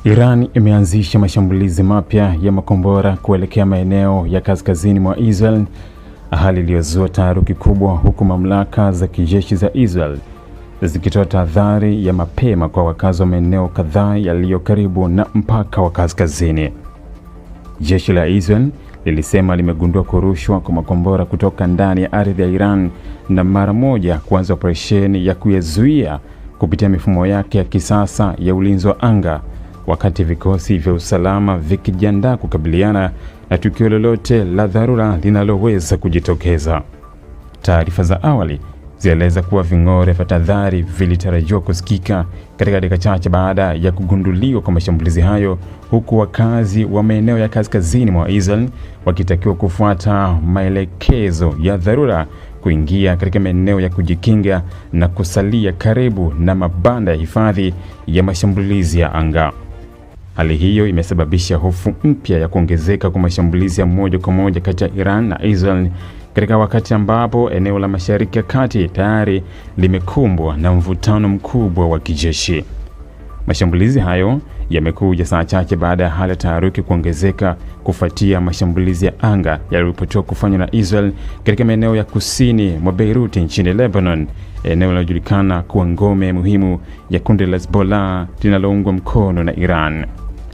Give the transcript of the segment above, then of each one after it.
Iran imeanzisha mashambulizi mapya ya makombora kuelekea maeneo ya kaskazini mwa Israel, hali iliyozua taharuki kubwa, huku mamlaka za kijeshi za Israel zikitoa tahadhari ya mapema kwa wakazi wa maeneo kadhaa yaliyo karibu na mpaka wa kaskazini. Jeshi la Israel lilisema limegundua kurushwa kwa makombora kutoka ndani ya ardhi ya Iran na mara moja kuanza operesheni ya kuyazuia kupitia mifumo yake ya kisasa ya ulinzi wa anga, wakati vikosi vya usalama vikijiandaa kukabiliana na tukio lolote la dharura linaloweza kujitokeza. Taarifa za awali zieleza kuwa ving'ora vya tahadhari vilitarajiwa kusikika katika dakika chache baada ya kugunduliwa kwa mashambulizi hayo, huku wakazi wa maeneo ya kaskazini mwa Israel wakitakiwa kufuata maelekezo ya dharura, kuingia katika maeneo ya kujikinga na kusalia karibu na mabanda ya hifadhi ya mashambulizi ya anga. Hali hiyo imesababisha hofu mpya ya kuongezeka kwa mashambulizi ya moja kwa moja kati ya Iran na Israel katika wakati ambapo eneo la Mashariki ya Kati tayari limekumbwa na mvutano mkubwa wa kijeshi. Mashambulizi hayo yamekuja saa chache baada ya hali ya taharuki kuongezeka kufuatia mashambulizi ya anga yaliyoripotiwa kufanywa na Israel katika maeneo ya kusini mwa Beirut nchini Lebanon, eneo linalojulikana kuwa ngome muhimu ya kundi la Hezbollah linaloungwa mkono na Iran.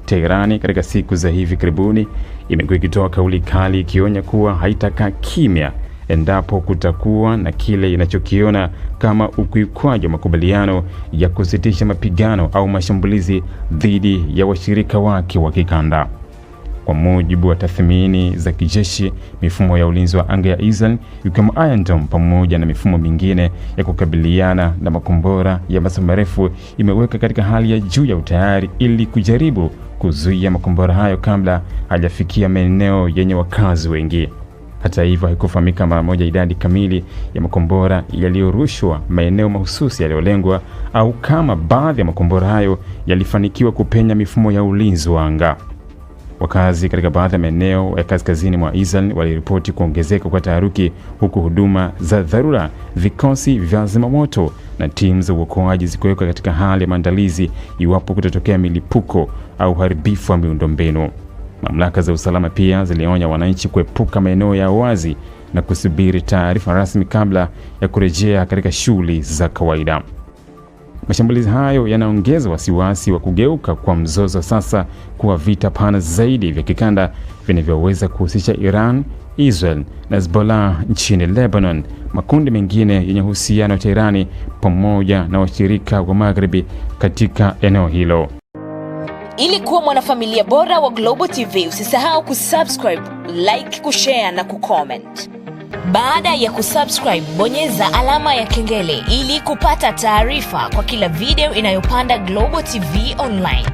Teherani katika siku za hivi karibuni imekuwa ikitoa kauli kali ikionya kuwa haitakaa kimya endapo kutakuwa na kile inachokiona kama ukiukwaji wa makubaliano ya kusitisha mapigano au mashambulizi dhidi ya washirika wake wa kikanda. Kwa mujibu wa tathmini za kijeshi, mifumo ya ulinzi wa anga ya Israel ikiwemo Iron Dome pamoja na mifumo mingine ya kukabiliana na makombora ya masafa marefu imeweka katika hali ya juu ya utayari ili kujaribu kuzuia makombora hayo kabla hajafikia maeneo yenye wakazi wengi. Hata hivyo, haikufahamika mara moja idadi kamili ya makombora yaliyorushwa maeneo mahususi yaliyolengwa au kama baadhi ya makombora hayo yalifanikiwa kupenya mifumo ya ulinzi wa anga. Wakazi katika baadhi ya maeneo ya kaskazini mwa Israel waliripoti kuongezeka kwa taharuki, huku huduma za dharura, vikosi vya zimamoto na timu za uokoaji zikiwekwa katika hali ya maandalizi iwapo kutatokea milipuko au uharibifu wa miundombinu. Mamlaka za usalama pia zilionya wananchi kuepuka maeneo ya wazi na kusubiri taarifa rasmi kabla ya kurejea katika shughuli za kawaida. Mashambulizi hayo yanaongeza wasiwasi wa kugeuka kwa mzozo sasa kuwa vita pana zaidi vya kikanda vinavyoweza kuhusisha Iran, Israel na Hezbollah nchini Lebanon, makundi mengine yenye uhusiano na Teherani pamoja na washirika wa Magharibi katika eneo hilo. Ili kuwa mwanafamilia bora wa Global TV, usisahau kusubscribe, like, kushare na kucomment. Baada ya kusubscribe, bonyeza alama ya kengele ili kupata taarifa kwa kila video inayopanda Global TV Online.